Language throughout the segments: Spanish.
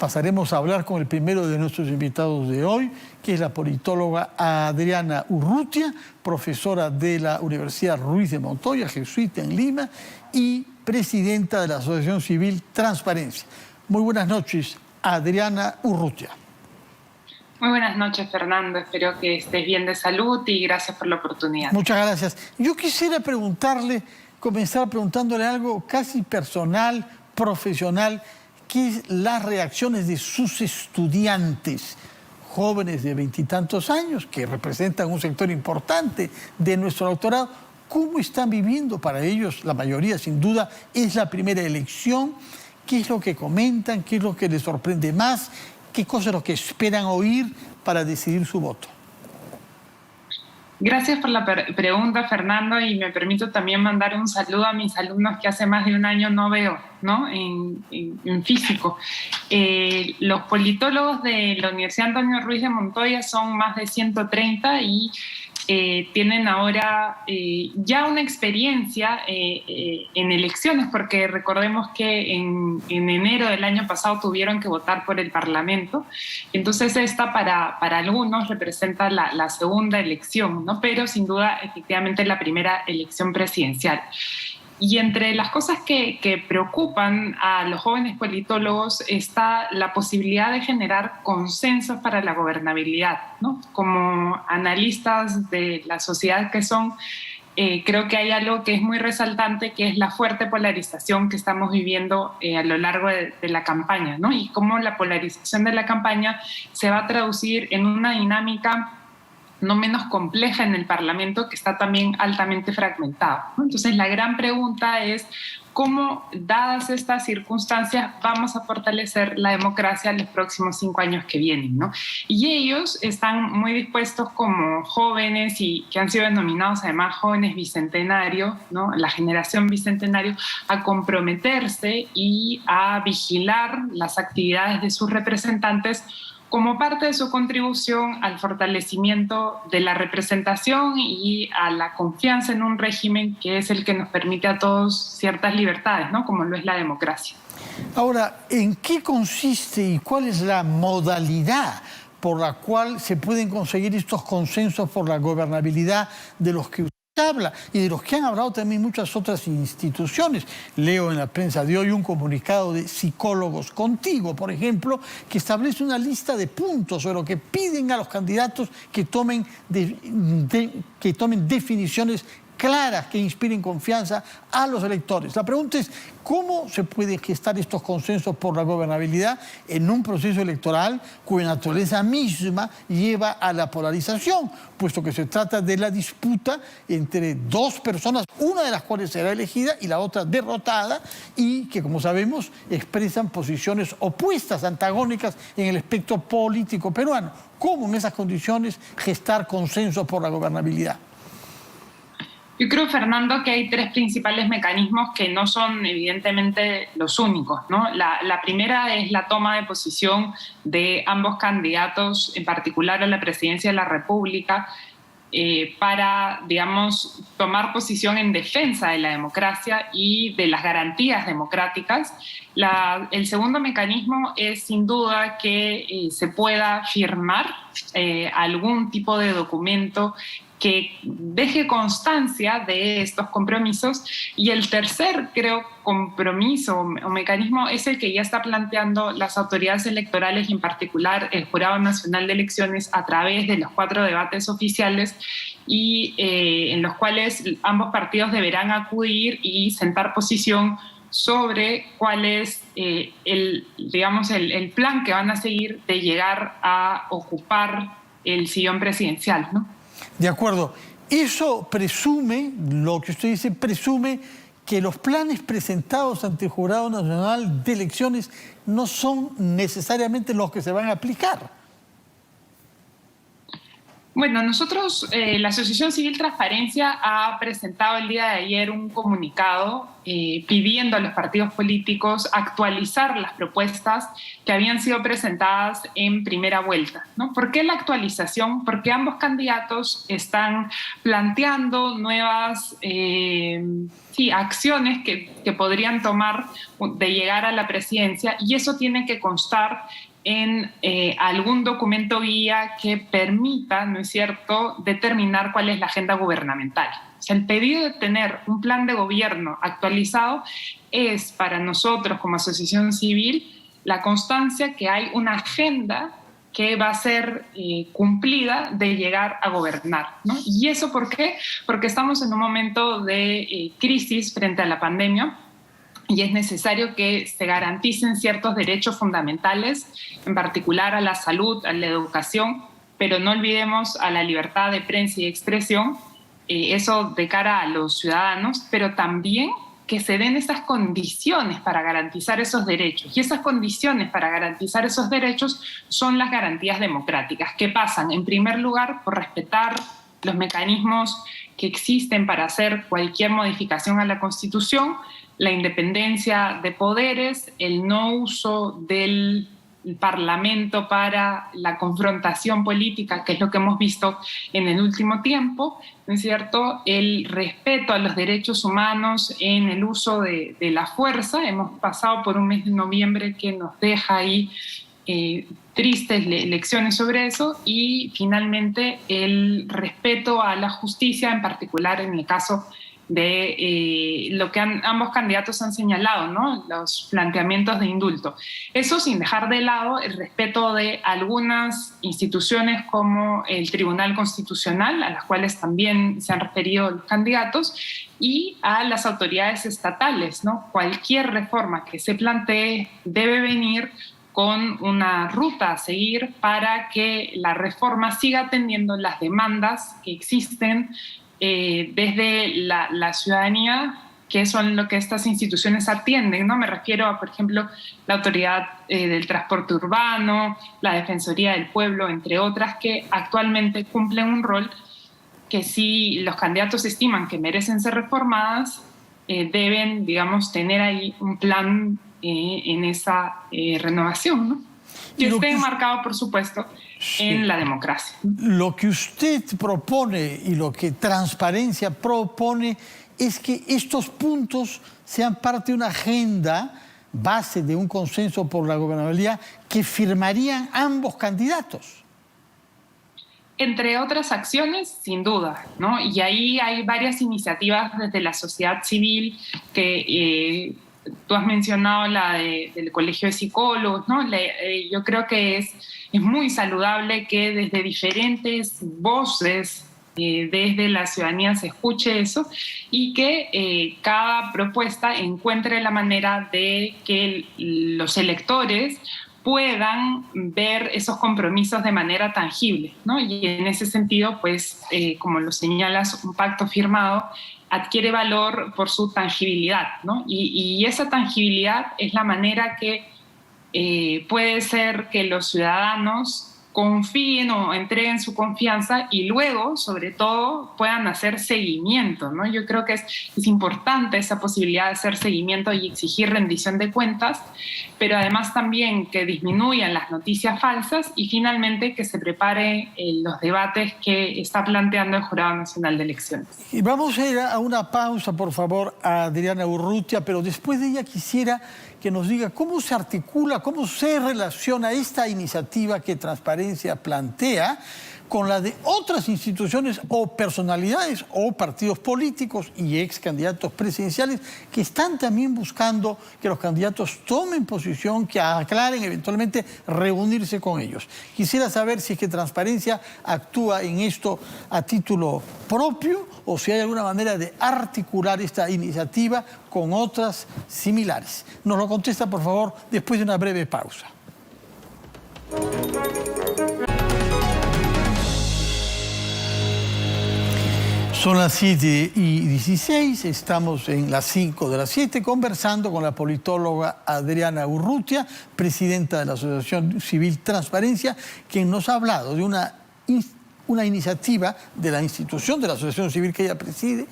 pasaremos a hablar con el primero de nuestros invitados de hoy, que es la politóloga Adriana Urrutia, profesora de la Universidad Ruiz de Montoya, jesuita en Lima, y presidenta de la Asociación Civil Transparencia. Muy buenas noches, Adriana Urrutia. Muy buenas noches, Fernando. Espero que estés bien de salud y gracias por la oportunidad. Muchas gracias. Yo quisiera comenzar preguntándole algo casi personal, profesional, que es las reacciones de sus estudiantes, jóvenes de veintitantos años, que representan un sector importante de nuestro doctorado. ¿Cómo están viviendo? Para ellos, la mayoría, sin duda, es la primera elección. ¿Qué es lo que comentan? ¿Qué es lo que les sorprende más? ¿Qué cosas es lo que esperan oír para decidir su voto? Gracias por la pregunta, Fernando, y me permito también mandar un saludo a mis alumnos que hace más de un año no veo, ¿no? En físico. Los politólogos de la Universidad Antonio Ruiz de Montoya son más de 130 y tienen ahora ya una experiencia en elecciones, porque recordemos que en enero del año pasado tuvieron que votar por el Parlamento. Entonces esta para algunos representa la segunda elección, ¿no? Pero sin duda efectivamente la primera elección presidencial. Y entre las cosas que preocupan a los jóvenes politólogos está la posibilidad de generar consensos para la gobernabilidad, ¿no? Como analistas de la sociedad que son, creo que hay algo que es muy resaltante, que es la fuerte polarización que estamos viviendo a lo largo de la campaña, ¿no? Y cómo la polarización de la campaña se va a traducir en una dinámica no menos compleja en el Parlamento, que está también altamente fragmentado, ¿no? Entonces, la gran pregunta es cómo, dadas estas circunstancias, vamos a fortalecer la democracia en los próximos 5 años que vienen, ¿no? Y ellos están muy dispuestos, como jóvenes, y que han sido denominados además jóvenes bicentenarios, ¿no? La generación bicentenario, a comprometerse y a vigilar las actividades de sus representantes como parte de su contribución al fortalecimiento de la representación y a la confianza en un régimen que es el que nos permite a todos ciertas libertades, ¿no? Como lo es la democracia. Ahora, ¿en qué consiste y cuál es la modalidad por la cual se pueden conseguir estos consensos por la gobernabilidad de los que usted habla y de los que han hablado también muchas otras instituciones? Leo en la prensa de hoy un comunicado de Psicólogos Contigo, por ejemplo, que establece una lista de puntos sobre lo que piden a los candidatos que tomen definiciones claras que inspiren confianza a los electores. La pregunta es, ¿cómo se pueden gestar estos consensos por la gobernabilidad en un proceso electoral cuya naturaleza misma lleva a la polarización, puesto que se trata de la disputa entre dos personas, una de las cuales será elegida y la otra derrotada, y que, como sabemos, expresan posiciones opuestas, antagónicas en el espectro político peruano? ¿Cómo en esas condiciones gestar consensos por la gobernabilidad? Yo creo, Fernando, que hay 3 principales mecanismos que no son evidentemente los únicos, ¿no? La primera es la toma de posición de ambos candidatos, en particular a la presidencia de la República, para, digamos, tomar posición en defensa de la democracia y de las garantías democráticas. El segundo mecanismo es, sin duda, que se pueda firmar algún tipo de documento que deje constancia de estos compromisos. Y el tercer, creo, compromiso o mecanismo es el que ya está planteando las autoridades electorales y en particular el Jurado Nacional de Elecciones a través de los 4 debates oficiales y en los cuales ambos partidos deberán acudir y sentar posición sobre cuál es el plan que van a seguir de llegar a ocupar el sillón presidencial, ¿no? De acuerdo. Eso presume, lo que usted dice, presume que los planes presentados ante el Jurado Nacional de Elecciones no son necesariamente los que se van a aplicar. Bueno, nosotros, la Asociación Civil Transparencia ha presentado el día de ayer un comunicado pidiendo a los partidos políticos actualizar las propuestas que habían sido presentadas en primera vuelta, ¿no? ¿Por qué la actualización? Porque ambos candidatos están planteando nuevas acciones que podrían tomar de llegar a la presidencia, y eso tiene que constar en algún documento guía que permita, ¿no es cierto?, determinar cuál es la agenda gubernamental. O sea, el pedido de tener un plan de gobierno actualizado es para nosotros como asociación civil la constancia que hay una agenda que va a ser cumplida de llegar a gobernar, ¿no? ¿Y eso por qué? Porque estamos en un momento de crisis frente a la pandemia, y es necesario que se garanticen ciertos derechos fundamentales, en particular a la salud, a la educación, pero no olvidemos a la libertad de prensa y expresión, eso de cara a los ciudadanos, pero también que se den esas condiciones para garantizar esos derechos. Y esas condiciones para garantizar esos derechos son las garantías democráticas, que pasan, en primer lugar, por respetar los mecanismos que existen para hacer cualquier modificación a la Constitución, la independencia de poderes, el no uso del Parlamento para la confrontación política, que es lo que hemos visto en el último tiempo, ¿no es cierto?, el respeto a los derechos humanos en el uso de la fuerza. Hemos pasado por un mes de noviembre que nos deja ahí tristes lecciones sobre eso, y finalmente el respeto a la justicia, en particular en el caso de lo que ambos candidatos han señalado, ¿no?, los planteamientos de indulto. Eso sin dejar de lado el respeto de algunas instituciones como el Tribunal Constitucional, a las cuales también se han referido los candidatos, y a las autoridades estatales, ¿no? Cualquier reforma que se plantee debe venir con una ruta a seguir para que la reforma siga atendiendo las demandas que existen desde la ciudadanía, que son lo que estas instituciones atienden, ¿no? Me refiero a, por ejemplo, la Autoridad del Transporte Urbano, la Defensoría del Pueblo, entre otras, que actualmente cumplen un rol que, si los candidatos estiman que merecen ser reformadas, deben, digamos, tener ahí un plan en esa renovación, ¿no? Y esté enmarcado, por supuesto, en la democracia. Lo que usted propone y lo que Transparencia propone es que estos puntos sean parte de una agenda base de un consenso por la gobernabilidad que firmarían ambos candidatos. Entre otras acciones, sin duda, ¿no? Y ahí hay varias iniciativas desde la sociedad civil que tú has mencionado, la del Colegio de Psicólogos, ¿no? Yo creo que es muy saludable que desde diferentes voces, desde la ciudadanía, se escuche eso, y que cada propuesta encuentre la manera de que los electores puedan ver esos compromisos de manera tangible, ¿no? Y en ese sentido, pues, como lo señalas, un pacto firmado adquiere valor por su tangibilidad, ¿no? Y esa tangibilidad es la manera que puede ser que los ciudadanos confíen o entreguen su confianza, y luego, sobre todo, puedan hacer seguimiento, ¿no? Yo creo que es importante esa posibilidad de hacer seguimiento y exigir rendición de cuentas, pero además también que disminuyan las noticias falsas, y finalmente que se prepare los debates que está planteando el Jurado Nacional de Elecciones. Y vamos a ir a una pausa, por favor, a Adriana Urrutia, pero después de ella quisiera que nos diga cómo se articula, cómo se relaciona esta iniciativa que Transparencia plantea con la de otras instituciones o personalidades o partidos políticos y ex candidatos presidenciales que están también buscando que los candidatos tomen posición, que aclaren, eventualmente reunirse con ellos. Quisiera saber si es que Transparencia actúa en esto a título propio o si hay alguna manera de articular esta iniciativa con otras similares. Nos lo contesta, por favor, después de una breve pausa. Son las 7:16, estamos en las 5 de las 7 conversando con la politóloga Adriana Urrutia, presidenta de la Asociación Civil Transparencia, quien nos ha hablado de una iniciativa de la institución, de la Asociación Civil que ella preside,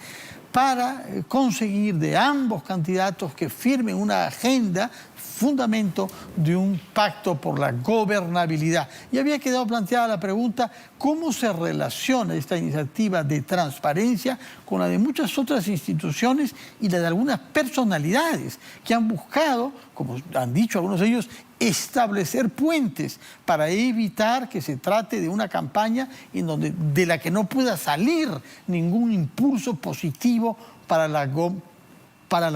para conseguir de ambos candidatos que firmen una agenda, fundamento de un pacto por la gobernabilidad. Y había quedado planteada la pregunta, ¿cómo se relaciona esta iniciativa de transparencia con la de muchas otras instituciones y la de algunas personalidades que han buscado, como han dicho algunos de ellos, establecer puentes para evitar que se trate de una campaña de la que no pueda salir ningún impulso positivo para la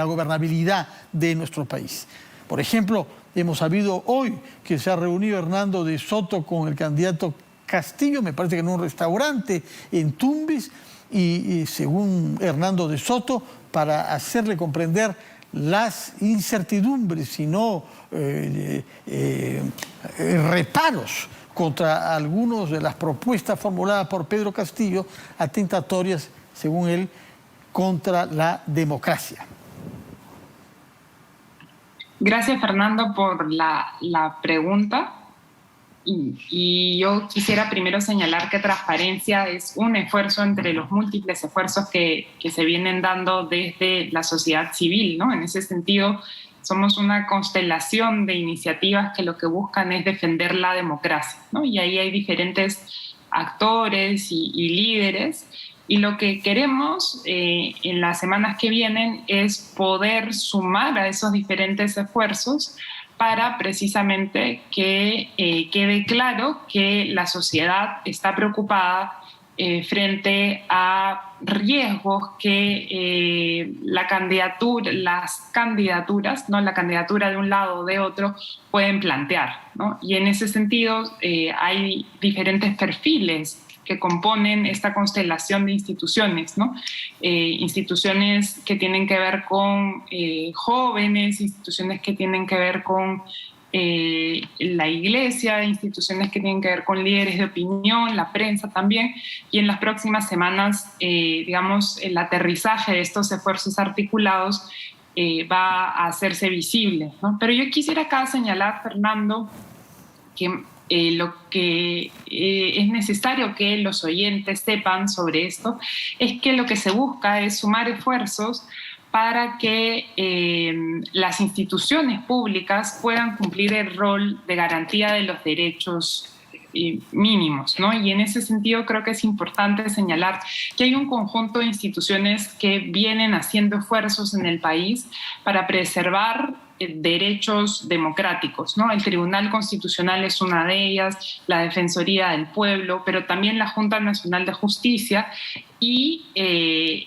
gobernabilidad de nuestro país? Por ejemplo, hemos sabido hoy que se ha reunido Hernando de Soto con el candidato Castillo, me parece que en un restaurante en Tumbes, y según Hernando de Soto, para hacerle comprender las incertidumbres, si no reparos contra algunas de las propuestas formuladas por Pedro Castillo, atentatorias, según él, contra la democracia. Gracias, Fernando, por la pregunta. Y yo quisiera primero señalar que transparencia es un esfuerzo entre los múltiples esfuerzos que se vienen dando desde la sociedad civil, ¿no? En ese sentido, somos una constelación de iniciativas que lo que buscan es defender la democracia, ¿no? Y ahí hay diferentes actores y líderes. Y lo que queremos en las semanas que vienen es poder sumar a esos diferentes esfuerzos para precisamente que quede claro que la sociedad está preocupada frente a riesgos que las candidaturas, ¿no? La candidatura de un lado o de otro pueden plantear, ¿no? Y en ese sentido hay diferentes perfiles que componen esta constelación de instituciones, ¿no? Instituciones que tienen que ver con jóvenes, instituciones que tienen que ver con la iglesia, instituciones que tienen que ver con líderes de opinión, la prensa también, y en las próximas semanas, digamos, el aterrizaje de estos esfuerzos articulados va a hacerse visible, ¿no? Pero yo quisiera acá señalar, Fernando, que lo que es necesario que los oyentes sepan sobre esto es que lo que se busca es sumar esfuerzos para que las instituciones públicas puedan cumplir el rol de garantía de los derechos mínimos, ¿no? Y en ese sentido creo que es importante señalar que hay un conjunto de instituciones que vienen haciendo esfuerzos en el país para preservar derechos democráticos, ¿no? El Tribunal Constitucional es una de ellas, la Defensoría del Pueblo, pero también la Junta Nacional de Justicia y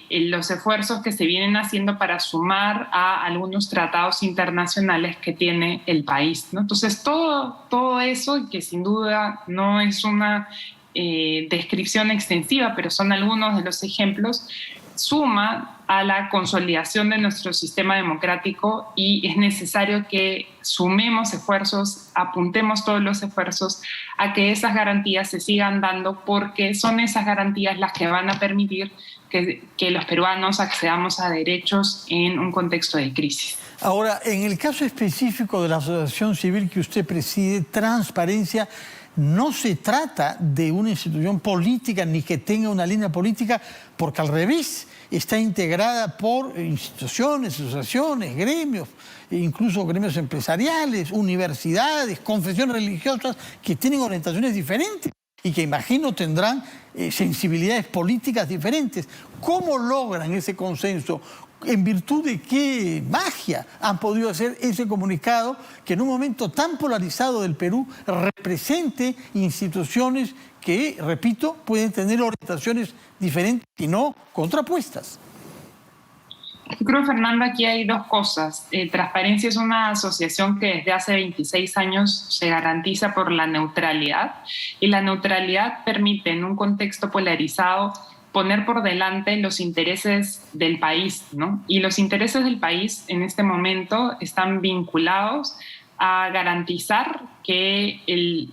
los esfuerzos que se vienen haciendo para sumar a algunos tratados internacionales que tiene el país, ¿no? Entonces, todo eso, que sin duda no es una descripción extensiva, pero son algunos de los ejemplos, suma a la consolidación de nuestro sistema democrático y es necesario que sumemos esfuerzos, apuntemos todos los esfuerzos a que esas garantías se sigan dando porque son esas garantías las que van a permitir que los peruanos accedamos a derechos en un contexto de crisis. Ahora, en el caso específico de la asociación civil que usted preside, Transparencia, no se trata de una institución política ni que tenga una línea política, porque al revés, está integrada por instituciones, asociaciones, gremios, incluso gremios empresariales, universidades, confesiones religiosas que tienen orientaciones diferentes y que imagino tendrán sensibilidades políticas diferentes. ¿Cómo logran ese consenso? ¿En virtud de qué magia han podido hacer ese comunicado que en un momento tan polarizado del Perú represente instituciones que, repito, pueden tener orientaciones diferentes y no contrapuestas? Yo creo, Fernando, aquí hay dos cosas. Transparencia es una asociación que desde hace 26 años se garantiza por la neutralidad y la neutralidad permite en un contexto polarizado poner por delante los intereses del país, ¿no? Y los intereses del país en este momento están vinculados a garantizar que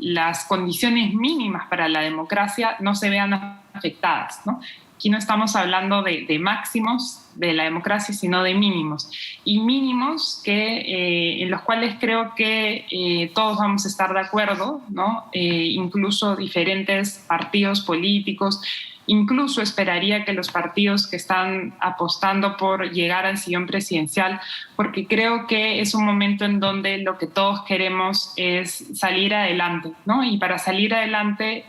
las condiciones mínimas para la democracia no se vean afectadas, ¿no? Aquí no estamos hablando de máximos de la democracia, sino de mínimos. Y mínimos en los cuales creo que todos vamos a estar de acuerdo, ¿no? Incluso diferentes partidos políticos, Incluso esperaría que los partidos que están apostando por llegar al sillón presidencial, porque creo que es un momento en donde lo que todos queremos es salir adelante, ¿no? Y para salir adelante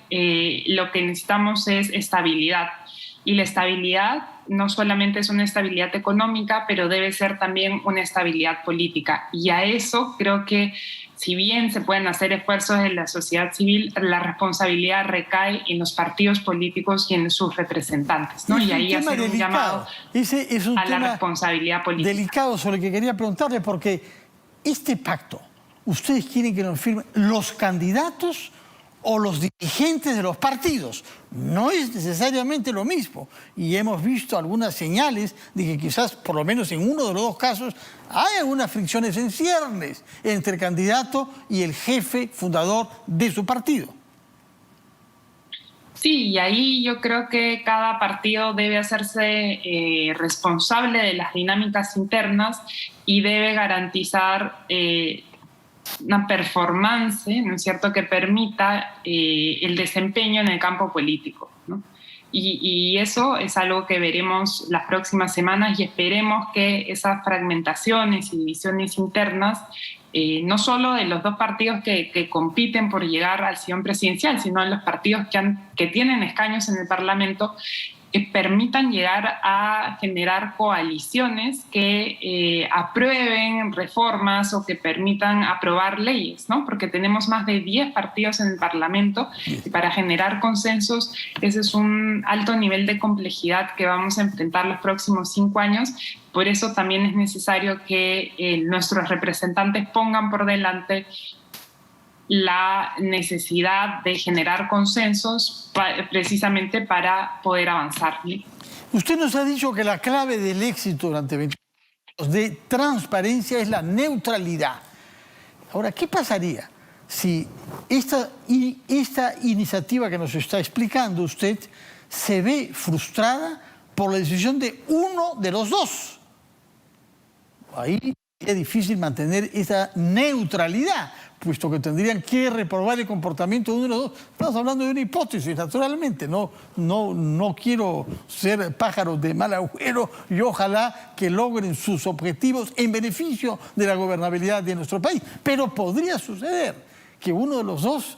lo que necesitamos es estabilidad. Y la estabilidad no solamente es una estabilidad económica, pero debe ser también una estabilidad política. Y a eso creo que, si bien se pueden hacer esfuerzos en la sociedad civil, la responsabilidad recae en los partidos políticos y en sus representantes, ¿no? Y ahí hacer un llamado a la responsabilidad política. Delicado sobre el que quería preguntarle, porque este pacto, ¿ustedes quieren que lo firmen los candidatos o los dirigentes de los partidos? No es necesariamente lo mismo. Y hemos visto algunas señales de que quizás, por lo menos en uno de los dos casos, hay algunas fricciones en ciernes entre el candidato y el jefe fundador de su partido. Sí, y ahí yo creo que cada partido debe hacerse responsable de las dinámicas internas y debe garantizar una performance, ¿no es cierto?, que permita el desempeño en el campo político, ¿no? Y eso es algo que veremos las próximas semanas y esperemos que esas fragmentaciones y divisiones internas, no solo de los dos partidos que compiten por llegar al sillón presidencial, sino de los partidos que tienen escaños en el Parlamento, permitan llegar a generar coaliciones que aprueben reformas o que permitan aprobar leyes, ¿no? Porque tenemos más de 10 partidos en el Parlamento y para generar consensos ese es un alto nivel de complejidad que vamos a enfrentar los próximos 5 años. Por eso también es necesario que nuestros representantes pongan por delante la necesidad de generar consensos precisamente para poder avanzar. Usted nos ha dicho que la clave del éxito durante 20 años de transparencia es la neutralidad. Ahora, ¿qué pasaría si esta iniciativa que nos está explicando usted se ve frustrada por la decisión de uno de los dos? Ahí es difícil mantener esa neutralidad, puesto que tendrían que reprobar el comportamiento de uno de los dos. Estamos hablando de una hipótesis, naturalmente. No quiero ser pájaro de mal agüero y ojalá que logren sus objetivos en beneficio de la gobernabilidad de nuestro país. Pero podría suceder que uno de los dos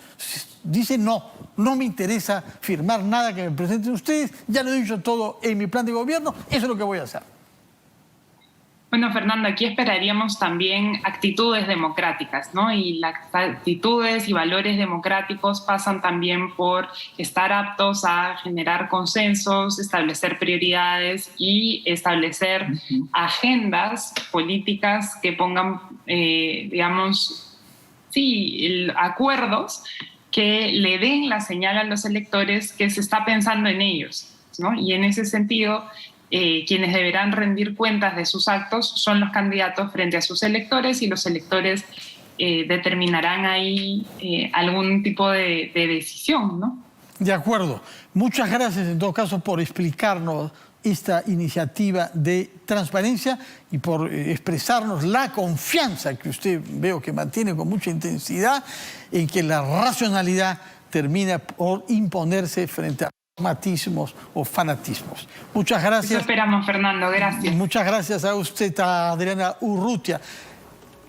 dice no me interesa firmar nada que me presenten ustedes, ya lo he dicho todo en mi plan de gobierno, eso es lo que voy a hacer. Bueno, Fernando, aquí esperaríamos también actitudes democráticas, ¿no? Y las actitudes y valores democráticos pasan también por estar aptos a generar consensos, establecer prioridades y establecer agendas políticas que pongan, acuerdos que le den la señal a los electores que se está pensando en ellos, ¿no? Y en ese sentido, quienes deberán rendir cuentas de sus actos son los candidatos frente a sus electores y los electores determinarán ahí algún tipo de decisión, ¿no? De acuerdo. Muchas gracias en todo caso por explicarnos esta iniciativa de transparencia y por expresarnos la confianza que usted veo que mantiene con mucha intensidad en que la racionalidad termina por imponerse frente a dogmatismos o fanatismos. Muchas gracias. Eso esperamos, Fernando. Gracias. Muchas gracias a usted, a Adriana Urrutia.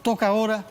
Toca ahora